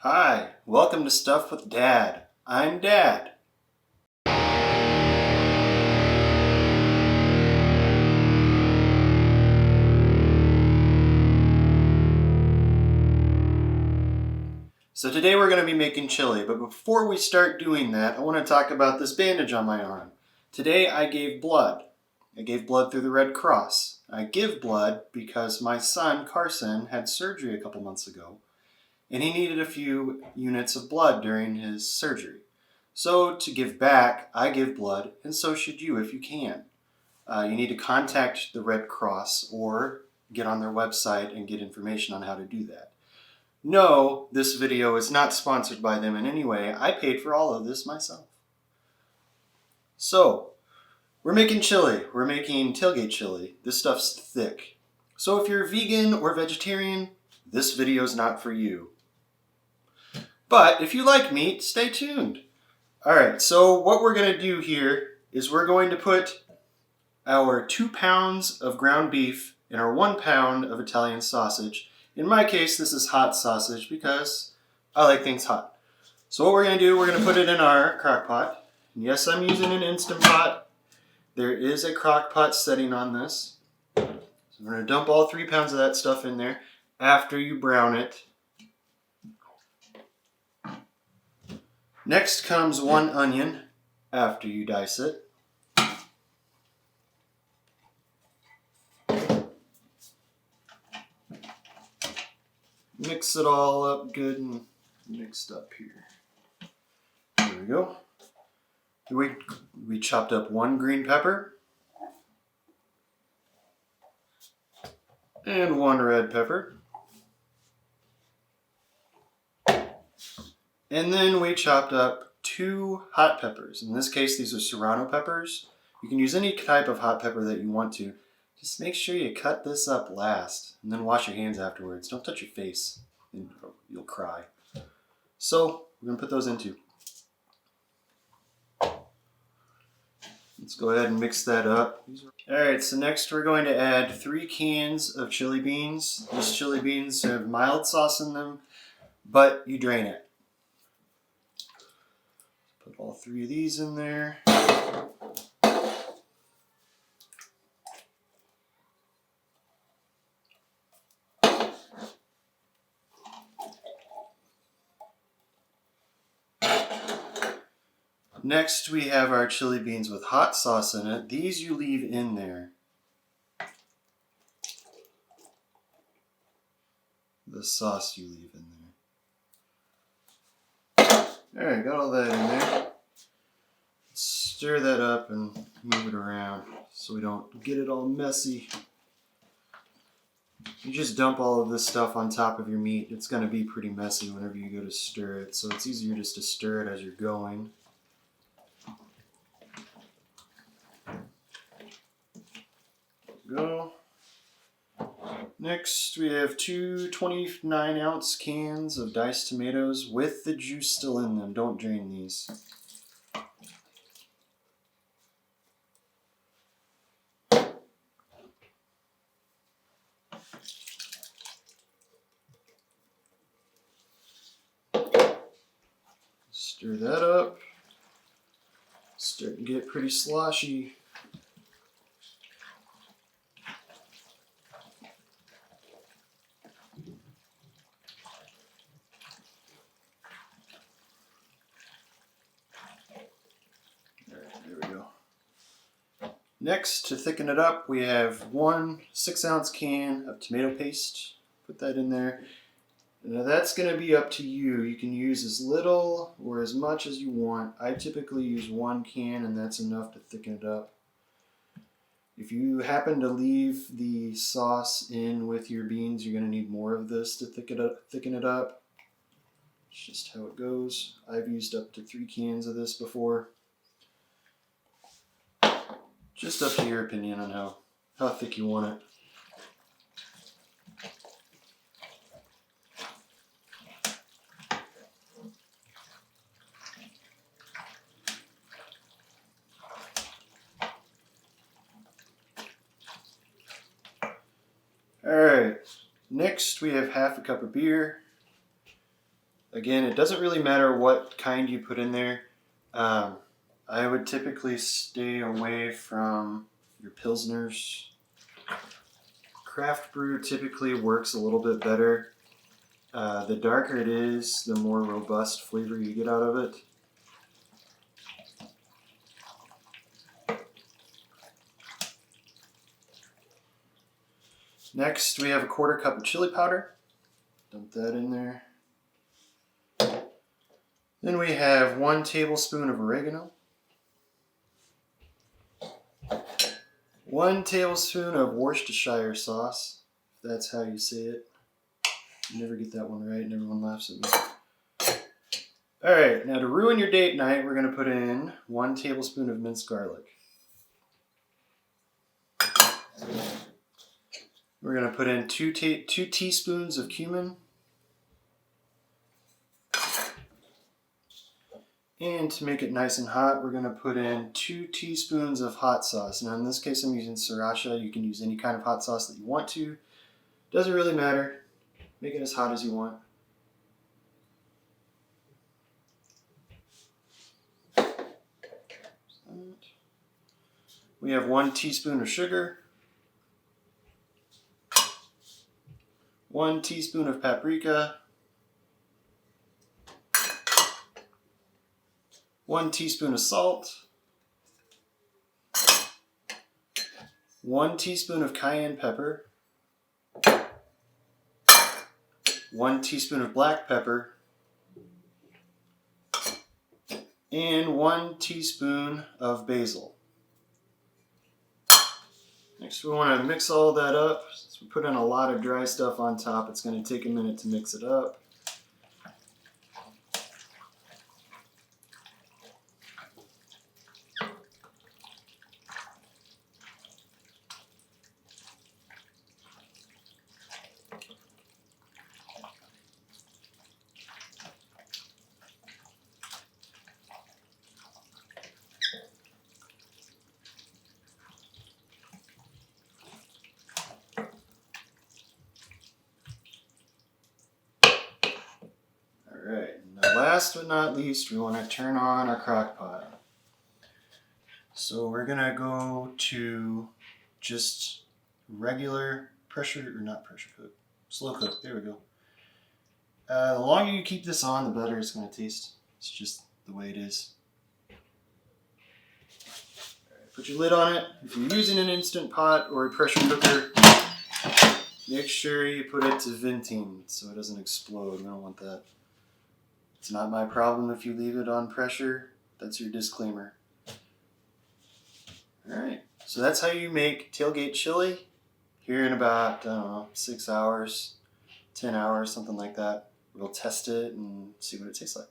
Hi, welcome to Stuff with Dad. I'm Dad. So today we're going to be making chili, but before we start doing that, I want to talk about this bandage on my arm. Today I gave blood. I gave blood through the Red Cross. I give blood because my son, Carson, had surgery a couple months ago, and he needed a few units of blood during his surgery. So to give back, I give blood, and so should you if you can. You need to contact the Red Cross or get on their website and get information on how to do that. No, this video is not sponsored by them in any way. I paid for all of this myself. So, we're making chili. We're making tailgate chili. This stuff's thick. So if you're vegan or vegetarian, this video is not for you. But if you like meat, stay tuned. Alright, so what we're going to do here is we're going to put our 2 pounds of ground beef and our 1 pound of Italian sausage. In my case, this is hot sausage because I like things hot. So what we're going to do, we're going to put it in our crock pot. And yes, I'm using an Instant Pot. There is a crock pot setting on this. So we're going to dump all 3 pounds of that stuff in there after you brown it. Next comes 1 onion after you dice it. Mix it all up good and mixed up here. There we go. We chopped up 1 green pepper and 1 red pepper. And then we chopped up 2 hot peppers. In this case, these are serrano peppers. You can use any type of hot pepper that you want to. Just make sure you cut this up last and then wash your hands afterwards. Don't touch your face and you'll cry. So we're going to put those in too. Let's go ahead and mix that up. Alright, so next we're going to add 3 cans of chili beans. These chili beans have mild sauce in them, but you drain it. Put all 3 of these in there. Next, we have our chili beans with hot sauce in it. These you leave in there. The sauce you leave in there. Alright, got all that in there. Stir that up and move it around so we don't get it all messy. You just dump all of this stuff on top of your meat. It's going to be pretty messy whenever you go to stir it, so it's easier just to stir it as you're going. Go. Next, we have 2 29-ounce cans of diced tomatoes with the juice still in them. Don't drain these. Stir that up. Starting to get pretty sloshy. Next, to thicken it up, we have 1 6-ounce can of tomato paste. Put that in there. Now that's going to be up to you. You can use as little or as much as you want. I typically use 1 can and that's enough to thicken it up. If you happen to leave the sauce in with your beans, you're going to need more of this to thicken it up. It's just how it goes. I've used up to 3 cans of this before. Just up to your opinion on how thick you want it. Alright, next we have 1/2 cup of beer. Again, it doesn't really matter what kind you put in there. I would typically stay away from your Pilsners. Craft brew typically works a little bit better. The darker it is, the more robust flavor you get out of it. Next, we have a 1/4 cup of chili powder. Dump that in there. Then we have 1 tablespoon of oregano. 1 tablespoon of Worcestershire sauce, if that's how you say it. I never get that one right and everyone laughs at me. Alright, now to ruin your date night, we're going to put in 1 tablespoon of minced garlic. We're going to put in 2 teaspoons of cumin. And to make it nice and hot, we're going to put in 2 teaspoons of hot sauce. Now in this case I'm using sriracha. You can use any kind of hot sauce that you want to. Doesn't really matter. Make it as hot as you want. We have 1 teaspoon of sugar. 1 teaspoon of paprika. 1 teaspoon of salt. 1 teaspoon of cayenne pepper. 1 teaspoon of black pepper. And 1 teaspoon of basil. Next we want to mix all that up. Since we put in a lot of dry stuff on top, it's going to take a minute to mix it up. Alright, now last but not least, we want to turn on our crock pot. So we're going to go to just regular pressure, or not pressure cook, slow cook, there we go. The longer you keep this on, the better it's going to taste. It's just the way it is. Alright, put your lid on it. If you're using an Instant Pot or a pressure cooker, make sure you put it to venting so it doesn't explode. We don't want that. It's not my problem if you leave it on pressure. That's your disclaimer. Alright, so that's how you make tailgate chili here in about, I don't know, 6 hours, 10 hours, something like that. We'll test it and see what it tastes like.